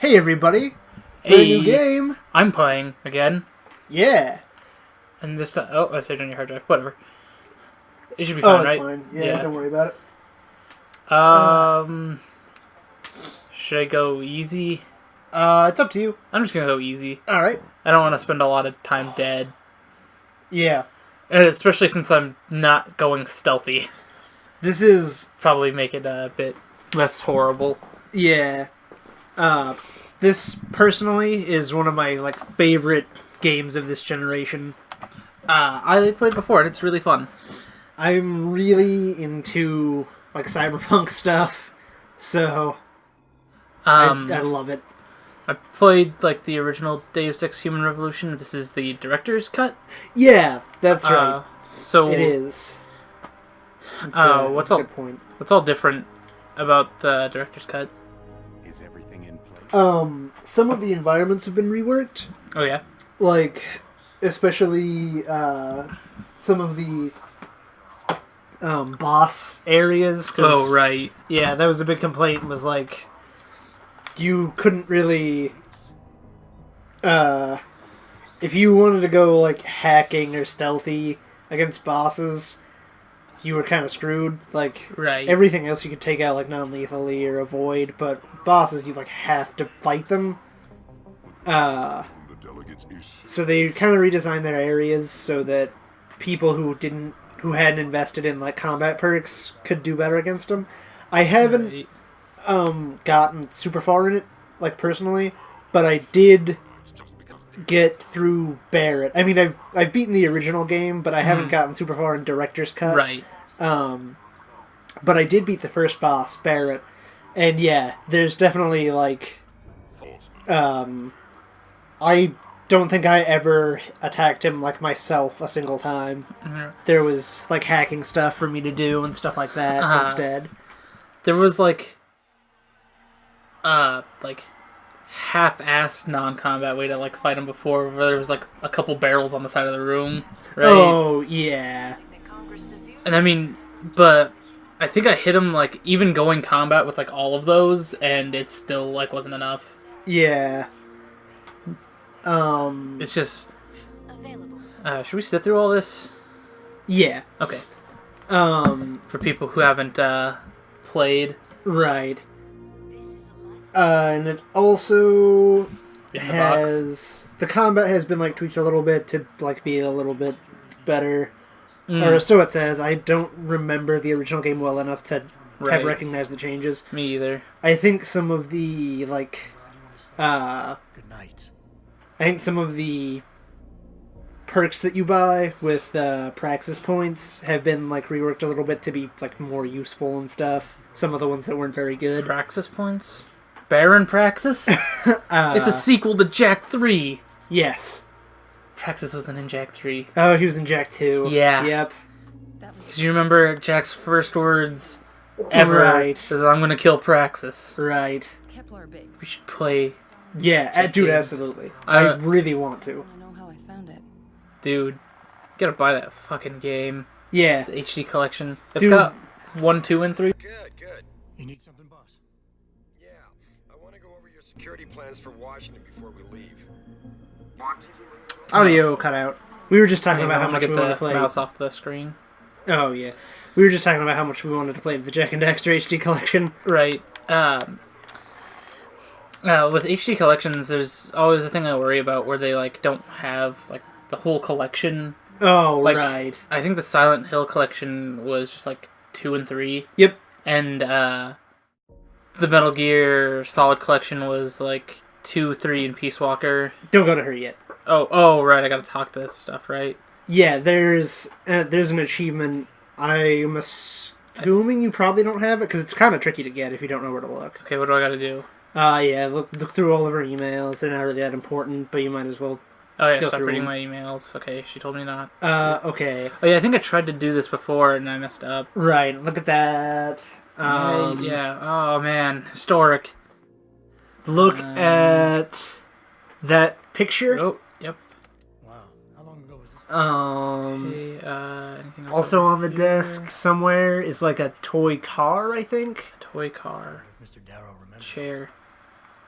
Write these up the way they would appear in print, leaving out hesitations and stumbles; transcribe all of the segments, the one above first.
Hey everybody! Brand new game! I'm playing again. Yeah! And this time... Oh, I saved on your hard drive. Whatever. It should be fine, right? Fine. Yeah, don't worry about it. Should I go easy? It's up to you. I'm just gonna go easy. Alright. I don't want to spend a lot of time dead. Yeah. And especially since I'm not going stealthy. This is... Probably make it a bit less horrible. Yeah. This, personally, is one of my, favorite games of this generation. I played before, and it's really fun. I'm really into, cyberpunk stuff, so... I love it. I played, the original Deus Ex Human Revolution. This is the director's cut. Yeah, that's right. So it is. What's a good point. What's all different about the director's cut? Is everything in place? Some of the environments have been reworked. Oh, yeah? Especially, some of the, boss areas. Oh, right. Yeah, that was a big complaint, was, you couldn't really, if you wanted to go, hacking or stealthy against bosses, you were kind of screwed. Right. Everything else you could take out, non-lethally or avoid, but with bosses, you, have to fight them. So they kind of redesigned their areas so that people who hadn't invested in, combat perks could do better against them. I haven't, gotten super far in it, personally, but I did get through Barrett. I mean, I've beaten the original game, but I haven't gotten super far in Director's Cut. Right. But I did beat the first boss, Barrett, and yeah, there's definitely, I don't think I ever attacked him, myself a single time. Mm-hmm. There was, hacking stuff for me to do and stuff like that instead. There was, half-assed non-combat way to, fight him before, where there was, a couple barrels on the side of the room, right? Oh, yeah. And, I mean, but I think I hit him, even going combat with, all of those, and it still, wasn't enough. Yeah. It's just... should we sit through all this? Yeah. Okay. For people who haven't, played. Right. And it also has... The combat has been, tweaked a little bit to, be a little bit better. Or so it says. I don't remember the original game well enough to have recognized the changes. Me either. I think some of the, Good night. I think some of the perks that you buy with Praxis points have been, reworked a little bit to be, more useful and stuff. Some of the ones that weren't very good. Praxis points? Baron Praxis? It's a sequel to Jack 3. Yes. Praxis wasn't in Jack 3. Oh, he was in Jack 2. Yeah. Yep. Because you remember Jack's first words ever Right. says, I'm going to kill Praxis. Right. We should play. Yeah, dude, games. absolutely. I really want to. I know how I found it. Dude, you gotta buy that fucking game. Yeah. The HD collection. It's Dude. got 1, 2, and 3. Good. You need something, boss? Yeah. I want to go over your security plans for Washington before we leave. Audio cut out. We were just talking about how much we wanted to get play. the mouse off the screen. Oh, yeah. We were just talking about how much we wanted to play the Jack and Daxter HD collection. Right. With HD collections, there's always a thing I worry about where they, don't have, the whole collection. Oh, right. I think the Silent Hill collection was just, 2 and 3. Yep. And, the Metal Gear Solid collection was, 2, 3, and Peace Walker. Don't go to her yet. Oh, right, I gotta talk to this stuff, right? Yeah, there's an achievement. I'm assuming you probably don't have it, because it's kind of tricky to get if you don't know where to look. Okay, what do I gotta do? Yeah, look through all of her emails. They're not really that important, but you might as well. Oh, yeah, Go stop through reading them. my emails. Okay, she told me not. Okay. Oh, yeah, I think I tried to do this before, and I messed up. Right, look at that. Yeah, oh, man, historic. Look at that picture. Oh, yep. Wow. How long ago was this? Okay, anything else Also over on the here? desk somewhere is a toy car, I think. Toy car. If Mr. Darrow remembers. Chair.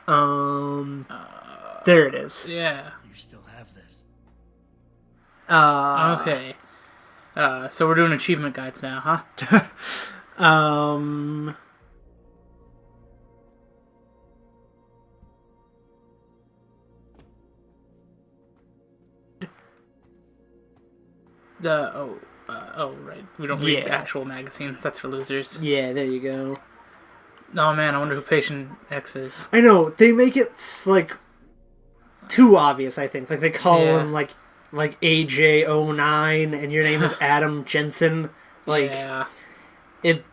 There it is. Yeah. You still have this. Okay. So we're doing achievement guides now, huh? Right. We don't read Yeah. actual magazines. That's for losers. Yeah, there you go. Oh man, I wonder who Patient X is. I know, they make it, like, too obvious, I think. Like, they call him, like AJ09, and your name is Adam Jensen. Like, yeah. it...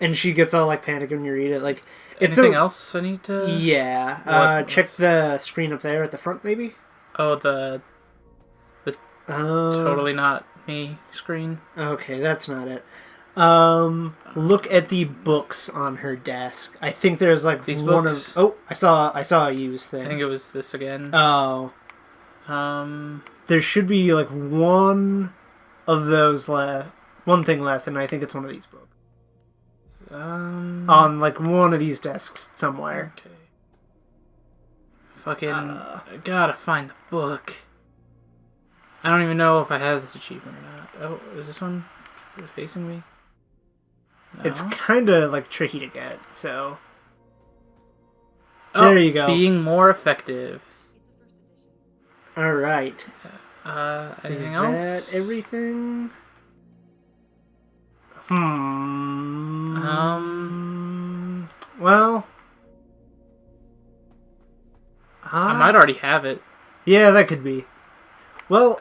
And she gets all, like, panicked when you read it. Like, Anything else I need to... Yeah. Check the screen up there at the front, maybe? Oh, the totally not me screen. Okay, that's not it. Look at the books on her desk. I think there's like These one books? of. Oh, I saw a used thing. I think it was this again. Oh, there should be like one of those left. One thing left, and I think it's one of these books. On like one of these desks somewhere. Okay. Fucking I gotta find the book. I don't even know if I have this achievement or not. Oh, is this one facing me? No? It's kind of like tricky to get, so. There you go. Being more effective. All right. Anything Is else? that everything? Well. I might already have it. Yeah, that could be. Well,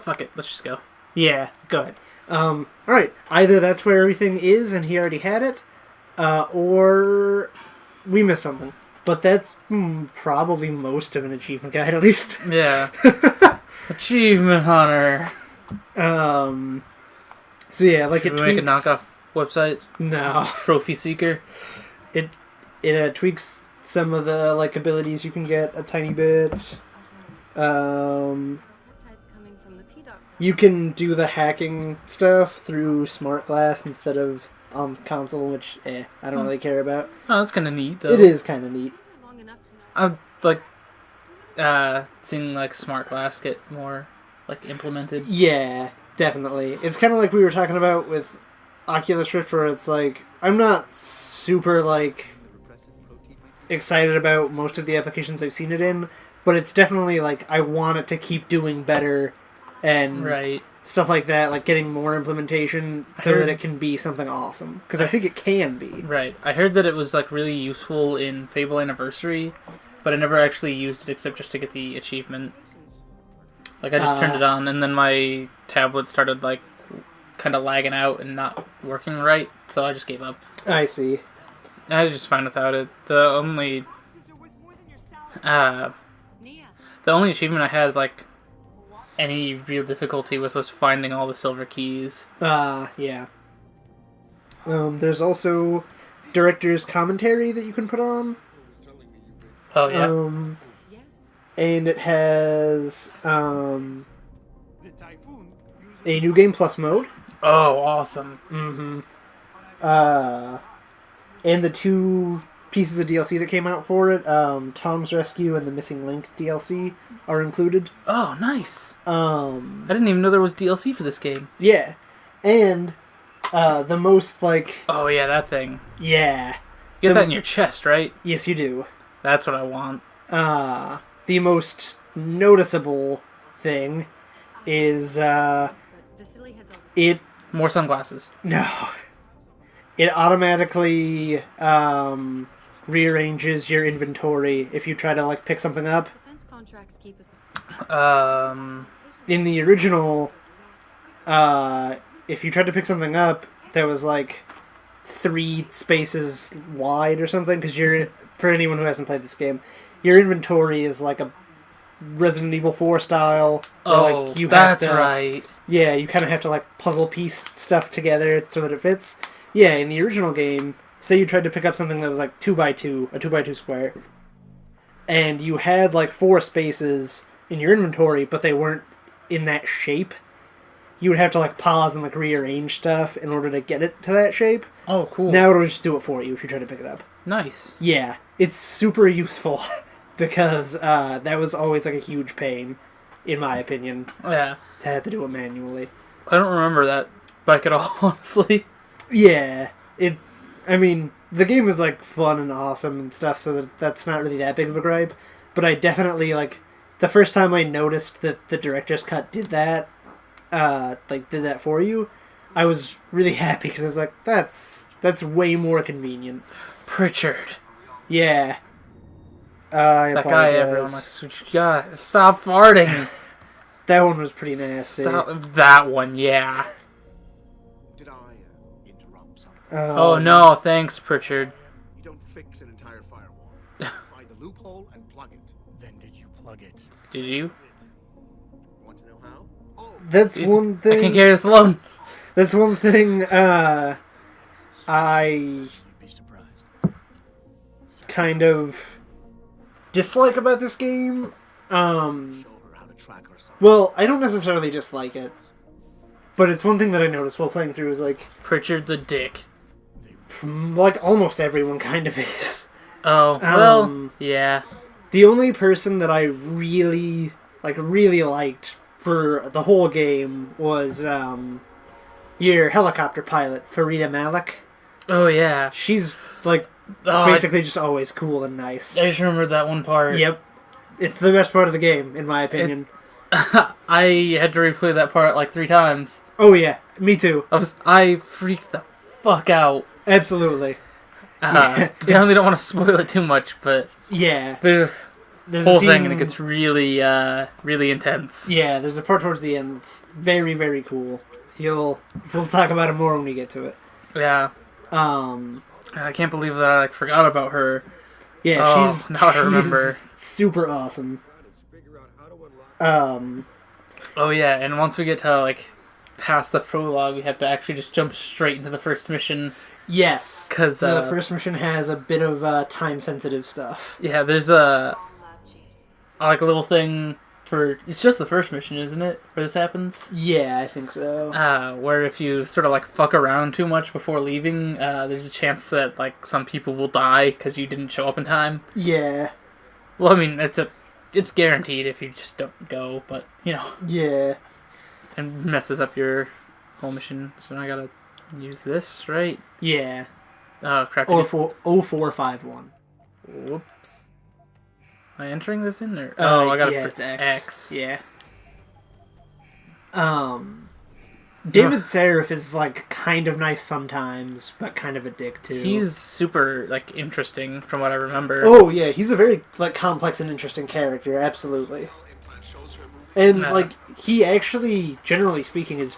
fuck it. Let's just go. Yeah, go ahead. Alright. Either that's where everything is and he already had it, or we missed something. But that's probably most of an achievement guide, at least. Yeah. Achievement hunter. So yeah, like Should it we tweaks... make a knockoff website? No. Trophy seeker? It tweaks some of the, like, abilities you can get a tiny bit. You can do the hacking stuff through smart glass instead of on console, which I don't really care about. Oh, that's kind of neat, though. It is kind of neat. I've like seen like smart glass get more like implemented. Yeah, definitely. It's kind of like we were talking about with Oculus Rift, where it's like I'm not super like excited about most of the applications I've seen it in, but it's definitely like I want it to keep doing better and stuff like that, like getting more implementation so that it can be something awesome. Because I think it can be. Right. I heard that it was like really useful in Fable Anniversary, but I never actually used it except just to get the achievement. Like I just turned it on and then my tablet started like kind of lagging out and not working right, so I just gave up. I see. I was just fine without it. The only achievement I had like any real difficulty with was finding all the silver keys. Yeah. There's also director's commentary that you can put on. Oh, yeah. And it has a New Game Plus mode. Oh, awesome. Mm-hmm. And the 2 pieces of DLC that came out for it, Tom's Rescue and the Missing Link DLC, are included. Oh, nice. I didn't even know there was DLC for this game. Yeah. And the most, like... Oh, yeah, that thing. Yeah. You get that in your chest, right? Yes, you do. That's what I want. The most noticeable thing is, it... More sunglasses. No. It automatically, rearranges your inventory if you try to, like, pick something up. In the original, if you tried to pick something up that was, like, 3 spaces wide or something, because for anyone who hasn't played this game, your inventory is like a Resident Evil 4 style. Oh, like you that's have to, right. Yeah, you kind of have to like puzzle piece stuff together so that it fits. Yeah, in the original game, say you tried to pick up something that was like 2x2, a 2x2 square, and you had like 4 spaces in your inventory, but they weren't in that shape. You would have to like pause and like rearrange stuff in order to get it to that shape. Oh, cool. Now it'll just do it for you if you try to pick it up. Nice. Yeah, it's super useful because that was always like a huge pain, in my opinion, Yeah. to have to do it manually. I don't remember that bike at all, honestly. Yeah, I mean, the game is like fun and awesome and stuff, so that's not really that big of a gripe. But I definitely like the first time I noticed that the director's cut did that, did that for you. I was really happy because I was like, that's way more convenient. Pritchard. Yeah. That guy everyone likes. God, stop farting. That one was pretty nasty. Stop that one, yeah. Did I interrupt something? Oh no, thanks, Pritchard. You don't fix an entire firewall. Find the loophole and plug it. Then did you plug it? Did you? Want to know how? Oh, That's one thing. I can't carry this alone. That's one thing. I you'd be surprised. kind of dislike about this game. Show her how to track herself. Well, I don't necessarily dislike it, but it's one thing that I noticed while playing through is like Pritchard's a dick. almost everyone kind of is. Oh, well, yeah. The only person that I really liked for the whole game was your helicopter pilot, Farida Malik. Oh, yeah. She's like Oh, basically just always cool and nice. I just remembered that one part. Yep. It's the best part of the game, in my opinion. I had to replay that part like 3 times. Oh yeah, me too. I freaked the fuck out. Absolutely. Definitely don't want to spoil it too much, but Yeah. there's There's whole a scene, thing and it gets really, really intense. Yeah, there's a part towards the end that's very, very cool. We'll talk about it more when we get to it. Yeah. Um, And I can't believe that I forgot about her. yeah, Oh, now I remember. Super awesome. Oh yeah, and once we get to past the prologue, we have to actually just jump straight into the first mission. Yes, 'Cause, the first mission has a bit of time-sensitive stuff. Yeah, there's a little thing for it's just the first mission, isn't it? Where this happens. Yeah, I think so. Where if you sort of fuck around too much before leaving, there's a chance that some people will die because you didn't show up in time. Yeah. Well, I mean it's guaranteed if you just don't go, but Yeah. and messes up your whole mission. So now I gotta use this, right? Yeah. Oh crap! 0451. Whoops. Am I entering this in there? Oh, I gotta yeah, put it's X. X. Yeah. David Seraph is kind of nice sometimes, but kind of a dick too. He's super interesting from what I remember. Oh yeah, he's a very complex and interesting character, absolutely. And he actually, generally speaking, is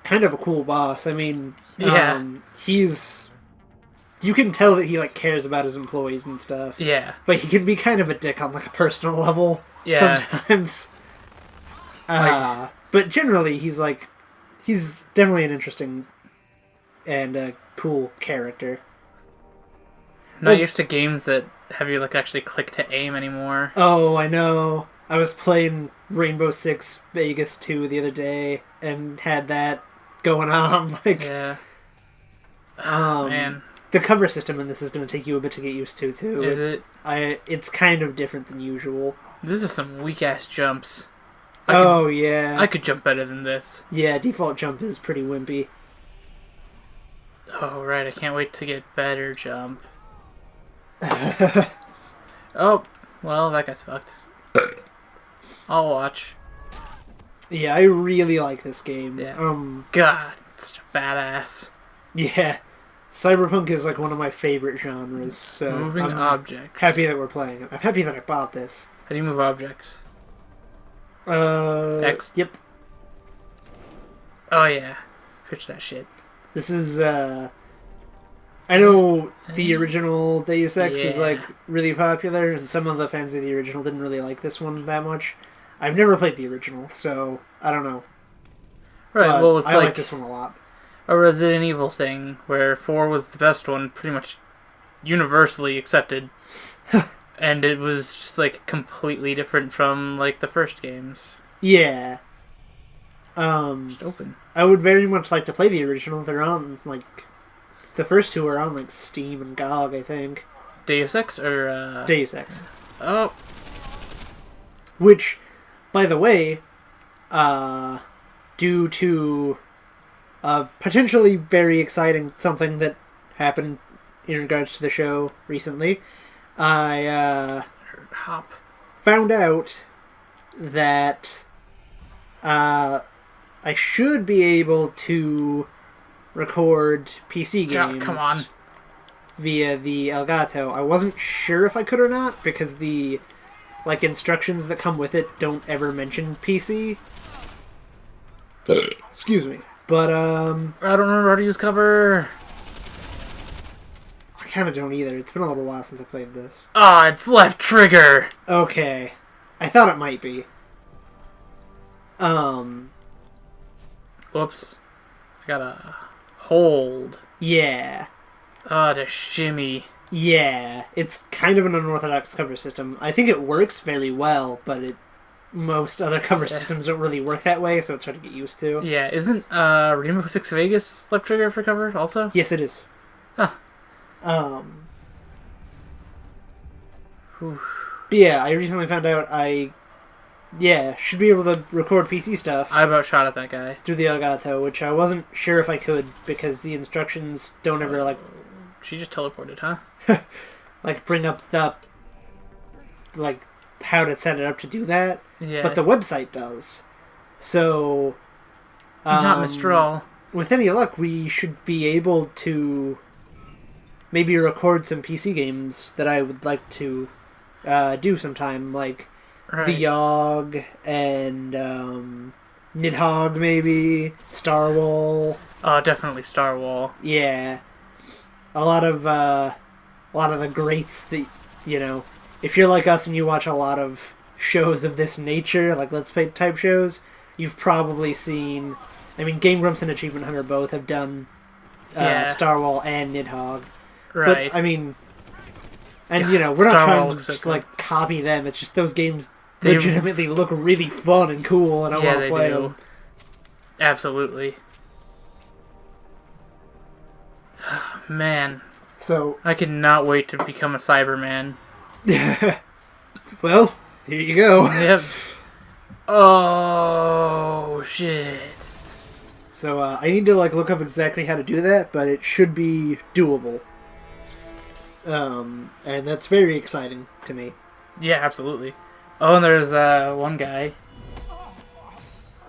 kind of a cool boss. I mean, Yeah. you can tell that he cares about his employees and stuff. Yeah. But he can be kind of a dick on a personal level Yeah. sometimes. But generally he's definitely an interesting and a cool character. Not used to games that have you actually click to aim anymore. Oh, I know. I was playing Rainbow Six Vegas 2 the other day and had that going on. Yeah. Man. The cover system in this is going to take you a bit to get used to too. Is it? It's kind of different than usual. This is some weak ass jumps. Yeah. I could jump better than this. Yeah, default jump is pretty wimpy. Oh right, I can't wait to get better jump. Oh, well that guy's fucked. I'll watch. Yeah, I really like this game. Yeah. God, it's such a badass. Yeah. Cyberpunk is one of my favorite genres, so Moving I'm objects. happy that we're playing it. I'm happy that I bought this. How do you move objects? X. Yep. Oh yeah. Pitch that shit. This is I know the original Deus Ex is Yeah. really popular, and some of the fans of the original didn't really like this one that much. I've never played the original, so I don't know. Right, But well it's I like this one a lot. a Resident Evil thing where 4 was the best one, pretty much universally accepted. And it was just completely different from the first games. Yeah. Just open. I would very much like to play the original. They're on the first two are on like Steam and GOG, I think. Deus Ex Deus Ex. Oh. Which, by the way, due to potentially very exciting something that happened in regards to the show recently, I found out that I should be able to record PC games come on. via the Elgato. I wasn't sure if I could or not because the instructions that come with it don't ever mention PC. Excuse me. But I don't remember how to use cover. I kind of don't either. It's been a little while since I played this. It's left trigger. Okay. I thought it might be. Whoops. I gotta hold. Yeah. To shimmy. Yeah. It's kind of an unorthodox cover system. I think it works very well, but most other cover systems don't really work that way, so it's hard to get used to. Yeah, isn't Rainbow Six Vegas left trigger for cover also? Yes, it is. Huh. But yeah, I recently found out should be able to record PC stuff. I about shot at that guy. Through the Elgato, which I wasn't sure if I could because the instructions don't ever She just teleported, huh? bring up the how to set it up to do that. Yeah. But the website does. So not Mistral. With any luck, we should be able to maybe record some PC games that I would like to do sometime, like the Yogg and Nidhogg, maybe Starwall. Oh, definitely Starwall. Yeah, a lot of the greats that if you're like us and you watch a lot of shows of this nature, like Let's Play type shows, you've probably seen. I mean, Game Grumps and Achievement Hunter both have done Starwall and Nidhogg. Right. But I mean, and we're not trying to just copy them. It's just those games legitimately look really fun and cool, and I want to play them. Absolutely. Man. So I cannot wait to become a Cyberman. Well, here you go. Yep. Oh shit. So I need to look up exactly how to do that, but it should be doable. And that's very exciting to me. Yeah, absolutely. Oh, and there's the one guy.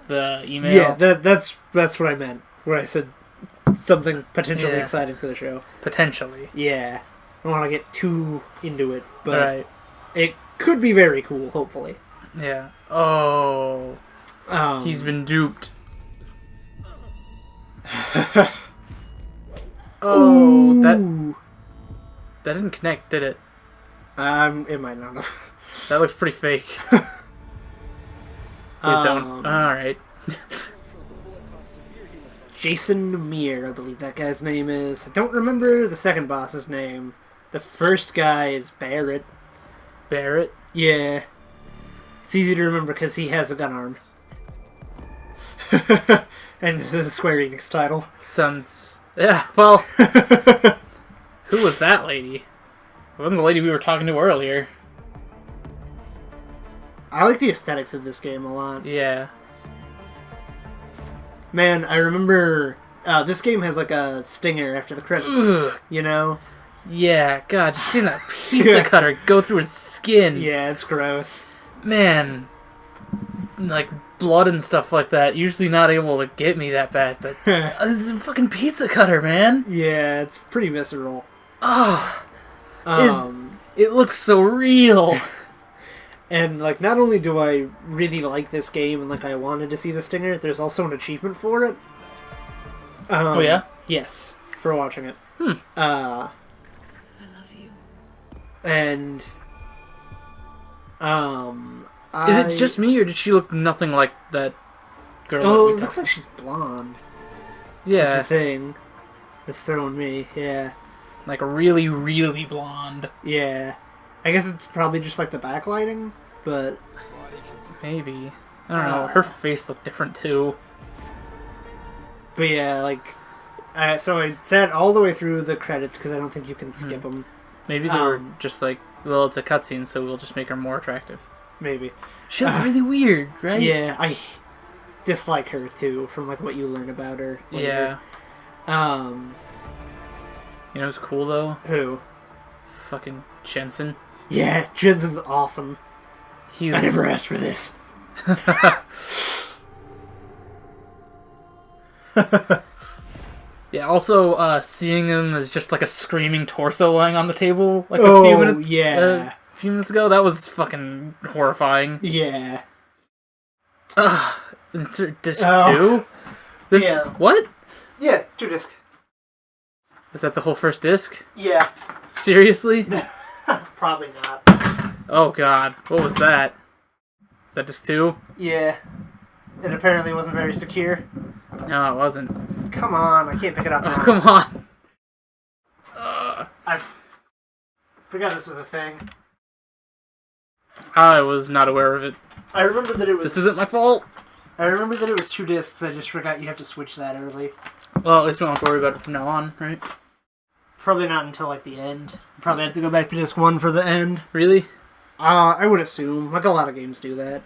The email. Yeah, that's what I meant. Where I said something potentially exciting for the show. Potentially. Yeah. I don't want to get too into it, but Right. it could be very cool, hopefully. Yeah. Oh. He's been duped. Oh, that didn't connect, did it? It might not have. That looks pretty fake. Please don't. Alright. Jason Namir, I believe that guy's name is. I don't remember the second boss's name. The first guy is Barrett. Barrett? Yeah. It's easy to remember because he has a gun arm. And this is a Square Enix title. Sounds... Yeah, well... Who was that lady? It wasn't the lady we were talking to earlier. I like the aesthetics of this game a lot. Yeah. Man, I remember... this game has a stinger after the credits. Ugh. Yeah, God, just seeing that pizza cutter go through his skin. Yeah, it's gross. Man, blood and stuff like that, usually not able to get me that bad, but it's a fucking pizza cutter, man. Yeah, it's pretty visceral. Oh, it looks so real. And, not only do I really like this game and, I wanted to see the stinger, there's also an achievement for it. Oh, yeah? Yes, for watching it. I love you. And, Is it just me, or did she look nothing like that girl? Oh, it looks like she's blonde. Yeah. That's the thing that's throwing me, yeah. Really, really blonde. Yeah. I guess it's probably just the backlighting, but... Maybe. I don't know. Her face looked different, too. But yeah, So I sat all the way through the credits because I don't think you can skip them. Maybe they were just like, well, it's a cutscene, so we'll just make her more attractive. Maybe. She looked really weird, right? Yeah, I dislike her too, from like what you learn about her later. Yeah. You know who's cool though? Who? Fucking Jensen. Yeah, Jensen's awesome. I never asked for this. Yeah, also, seeing him as just like a screaming torso lying on the table like a few minutes ago, that was fucking horrifying. Yeah. Disc 2? Yeah. What? Yeah, 2 disc. Is that the whole first disc? Yeah. Seriously? Probably not. Oh god, what was that? Is that disc 2? Yeah. It apparently wasn't very secure. No, it wasn't. Come on, I can't pick it up now. Oh, come on. I forgot this was a thing. I was not aware of it. I remember that it was... This isn't my fault. I remember that it was 2 discs, I just forgot you have to switch that early. Well, at least we don't have to worry about it from now on, right? Probably not until, like, the end. Probably have to go back to disc 1 for the end. Really? I would assume. Like, a lot of games do that.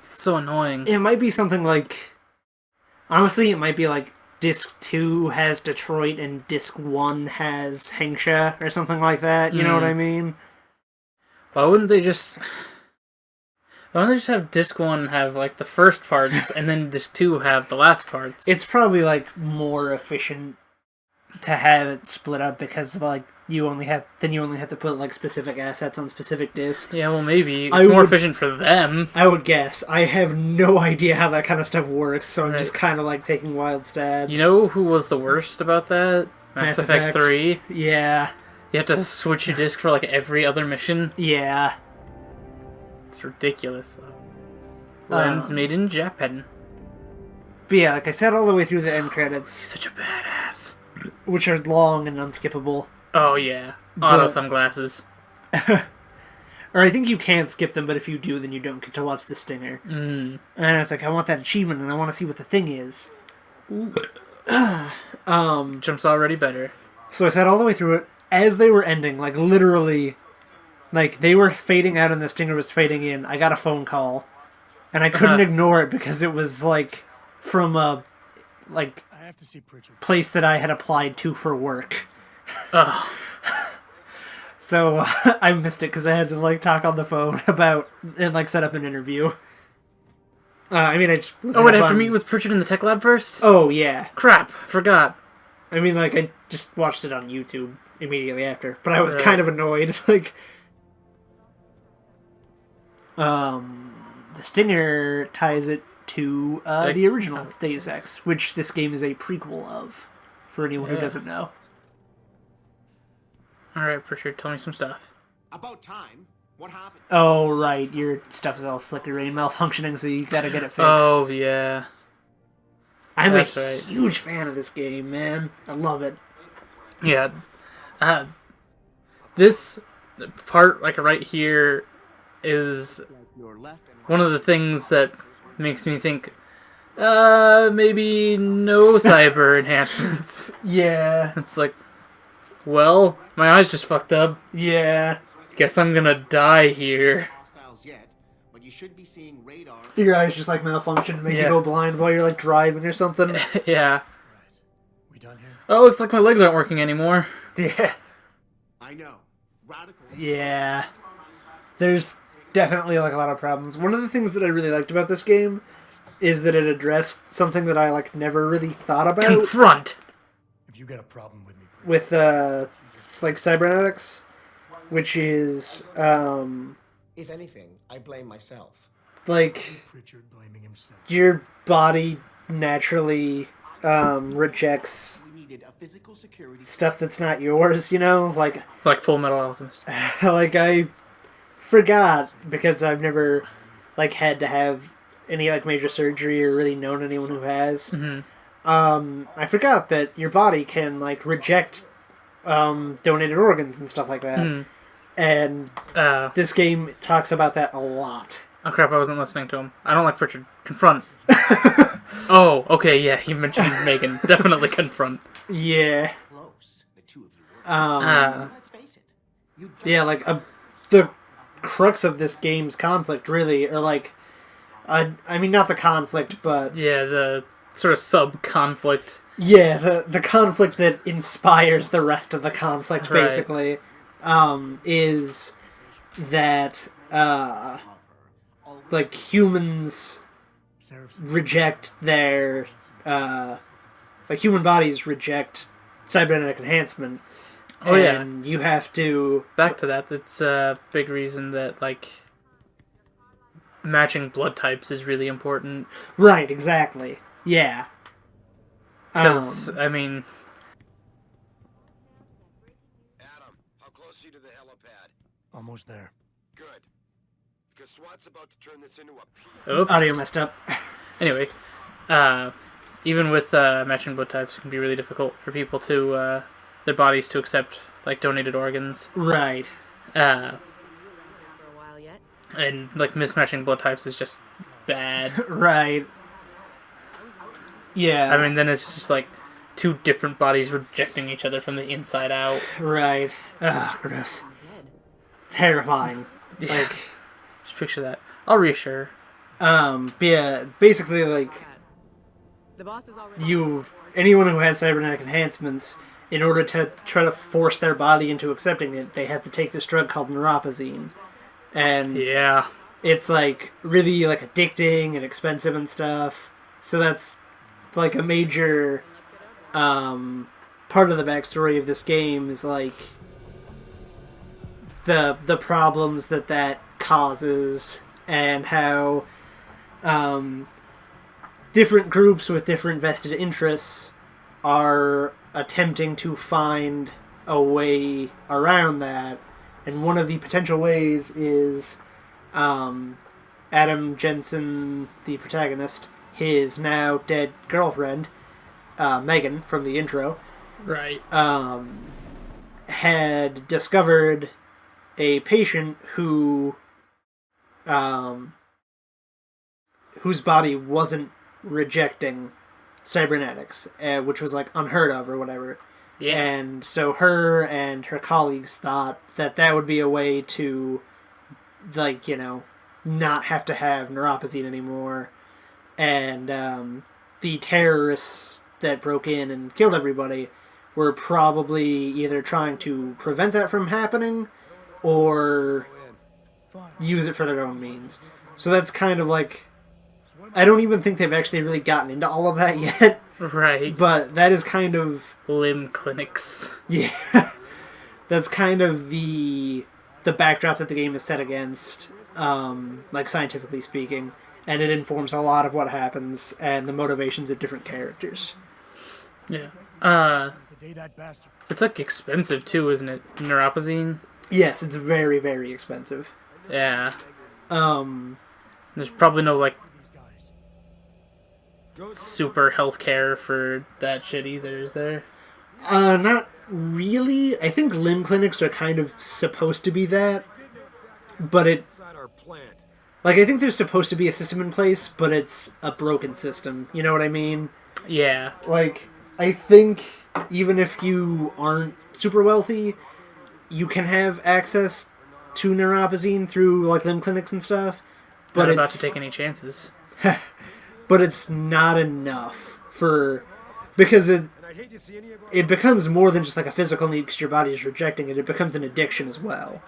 It's so annoying. It might be something like... Honestly, it might be like disc 2 has Detroit and disc 1 has Hengsha or something like that. You know what I mean? Why wouldn't they just... Why don't they just have disc 1 have, like, the first parts, and then disc 2 have the last parts? It's probably, like, more efficient to have it split up because, like, you only have to put, like, specific assets on specific discs. Yeah, well, maybe. It's more efficient for them. I would guess. I have no idea how that kind of stuff works, so I'm just kind of, like, taking wild stabs. You know who was the worst about that? Mass Effect 3. Yeah. You have to switch your disc for, like, every other mission. Yeah. It's ridiculous, though. Lens made in Japan. But yeah, like I said all the way through the end credits. Such a badass. Which are long and unskippable. Oh, yeah. Auto sunglasses. Or I think you can skip them, but if you do, then you don't get to watch the stinger. Mm. And I was like, I want that achievement, and I want to see what the thing is. Jump's already better. So I sat all the way through it. As they were ending, like, literally... Like, they were fading out and the stinger was fading in. I got a phone call. And I couldn't ignore it because it was, like, from a, like, I have to see Pritchard. Place that I had applied to for work. Ugh. So, I missed it because I had to, like, talk on the phone about, and, like, set up an interview. I mean, I just... Oh, wait, I have to meet with Pritchard in the tech lab first? Oh, yeah. Crap, forgot. I mean, like, I just watched it on YouTube immediately after. But I was kind of annoyed, like... The stinger ties it to the original Deus Ex, which this game is a prequel of, for anyone who doesn't know. Alright, Pritchard, tell me some stuff. About time. What happened? Oh, right, your stuff is all flickering and malfunctioning, so you gotta get it fixed. Oh, yeah. I'm a huge fan of this game, man. I love it. Yeah. This part, like, right here... is one of the things that makes me think, maybe no cyber enhancements. Yeah. It's like, well, my eyes just fucked up. Yeah. Guess I'm gonna die here. Your eyes just like malfunction and make you go blind while you're like driving or something. Yeah. We done here? Oh, looks like my legs aren't working anymore. Yeah. I know. Radical. Yeah. There's definitely like a lot of problems. One of the things that I really liked about this game is that it addressed something that I like never really thought about. Confront. If you got a problem with me, with like cybernetics, which is if anything, I blame myself. Like Pritchard blaming himself. Your body naturally rejects stuff that's not yours, you know? Like Full Metal Alchemist. Like I forgot because I've never like had to have any like major surgery or really known anyone who has. Mm-hmm. I forgot that your body can like reject donated organs and stuff like that. Mm. And this game talks about that a lot. Oh crap, I wasn't listening to him. I don't like Pritchard. Confront. Oh, okay, yeah, you mentioned Megan. Definitely confront. Yeah. Close, the two of you were. Let's face it. You just Yeah, like the crux of this game's conflict, really, or like, I mean, not the conflict, but Yeah, the sort of sub-conflict. yeah, the conflict that inspires the rest of the conflict, Right. basically, is that like humans reject their like human bodies reject cybernetic enhancement. Oh, yeah. And you have to Back to that, it's a big reason that, like, matching blood types is really important. right, exactly, yeah. Because, I mean, Adam, how close are you to the helipad? Almost there. Good. Because SWAT's about to turn this into a oops. Audio messed up. Anyway, even with matching blood types, it can be really difficult for people to, their bodies to accept, like, donated organs. Right. Uh, For a while yet. and, like, mismatching blood types is just bad. Right. Yeah. I mean, then it's just, like, two different bodies rejecting each other from the inside out. right. Ugh, gross. Terrifying. Yeah. Like, Just picture that. I'll reassure. but yeah, basically, like, The boss is already. anyone who has cybernetic enhancements, in order to try to force their body into accepting it, they have to take this drug called neuropozyne. And Yeah. it's, like, really, like, addicting and expensive and stuff. So that's, like, a major, part of the backstory of this game is, like, the problems that causes, and how, different groups with different vested interests are attempting to find a way around that. And one of the potential ways is Adam Jensen, the protagonist, his now dead girlfriend, Megan, from the intro, Right. had discovered a patient whose body wasn't rejecting cybernetics, which was, like, unheard of or whatever. Yeah. And so her and her colleagues thought that would be a way to, like, not have to have neuropozyne anymore. And the terrorists that broke in and killed everybody were probably either trying to prevent that from happening or use it for their own means. So that's kind of like, I don't even think they've actually really gotten into all of that yet, Right. but that is kind of, Limb clinics. yeah, that's kind of the backdrop that the game is set against, like, scientifically speaking, and it informs a lot of what happens and the motivations of different characters. Yeah. The day that bastard. It's, like, expensive, too, isn't it? Neuropozyne? Yes, it's very, very expensive. Yeah. Um, There's probably no, like, These guys. super healthcare for that shit either, is there? not really. I think limb clinics are kind of supposed to be that, but inside our plant. like, I think there's supposed to be a system in place, but it's a broken system. You know what I mean? Yeah. Like, I think even if you aren't super wealthy, you can have access to neuropozyne through, like, limb clinics and stuff. But Not about it's to take any chances. but it's not enough because And I'd hate to see any of our it becomes more than just, like, a physical need because your body is rejecting it. It becomes an addiction as well.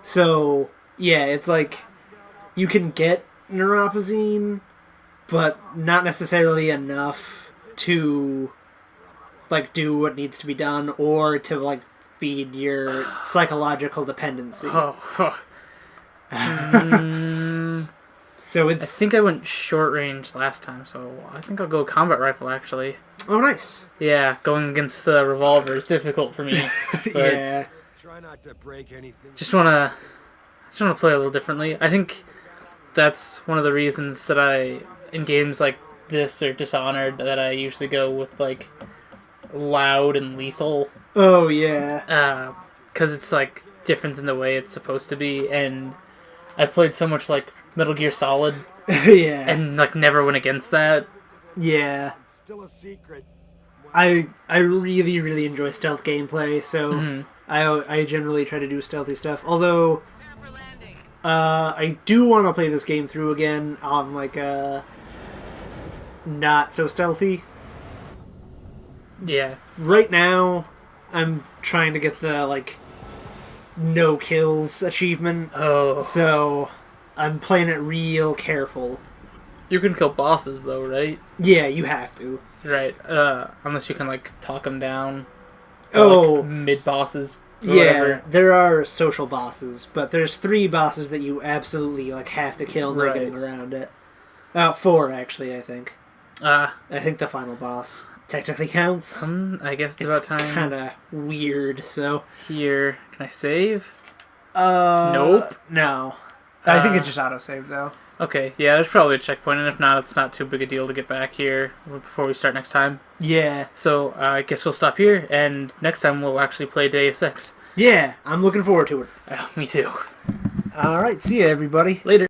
So yeah, it's like you can get neuropozyne, but not necessarily enough to, like, do what needs to be done or to, like, feed your psychological dependency. Oh. So I it's think I went short range last time, so I think I'll go combat rifle, actually. oh, nice. Yeah, going against the revolver is difficult for me. But Yeah. try not to break anything. just wanna play a little differently. I think that's one of the reasons that I, in games like this or Dishonored, that I usually go with, like, loud and lethal. Oh yeah. Because it's, like, different than the way it's supposed to be, and I played so much, like, Metal Gear Solid, Yeah. and, like, never went against that. Yeah. still a secret. I really, really enjoy stealth gameplay, so Mm-hmm. I generally try to do stealthy stuff. Although, I do want to play this game through again on, like, not so stealthy. Yeah. Right now, I'm trying to get the, like, no kills achievement, Oh. so I'm playing it real careful. You can kill bosses, though, right? Yeah, you have to. Right. Unless you can, like, talk them down. Oh. Like, mid-bosses. Or Yeah, whatever. there are social bosses, but there's 3 bosses that you absolutely, like, have to kill, no Right. getting around it. 4, actually, I think. I think the final boss technically counts. I guess it's It's about time. kind of weird, so... Here. Can I save? Nope. No. I think it's just autosave, though. Okay, yeah, there's probably a checkpoint, and if not, it's not too big a deal to get back here before we start next time. Yeah. So, I guess we'll stop here, and next time we'll actually play Deus Ex. Yeah, I'm looking forward to it. Me too. Alright, see ya, everybody. Later.